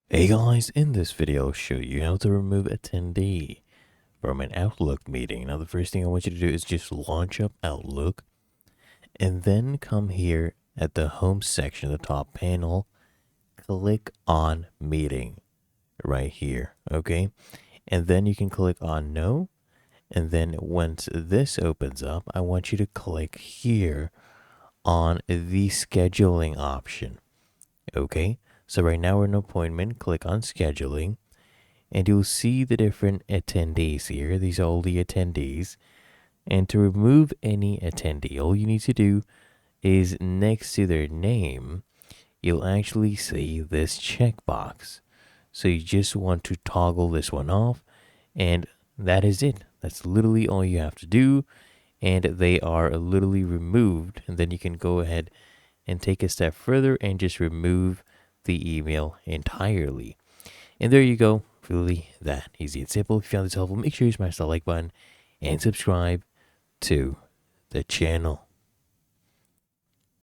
Hey guys, in this video I'll show you how to remove attendee from an Outlook meeting. Now the first thing I want you to do is just launch up Outlook and then come here at the home section, the top panel, click on meeting right here, okay? And then you can click on no. And then once this opens up, I want you to click here on the scheduling option, okay? So right now we're in appointment, click on scheduling. And you'll see the different attendees here. These are all the attendees. And to remove any attendee, all you need to do is next to their name, you'll actually see this checkbox. So you just want to toggle this one off, and that is it. That's literally all you have to do, and they are literally removed. And then you can go ahead and take a step further and just remove the email entirely. And there you go. Really that easy and simple. If you found this helpful, make sure you smash that like button and subscribe to the channel.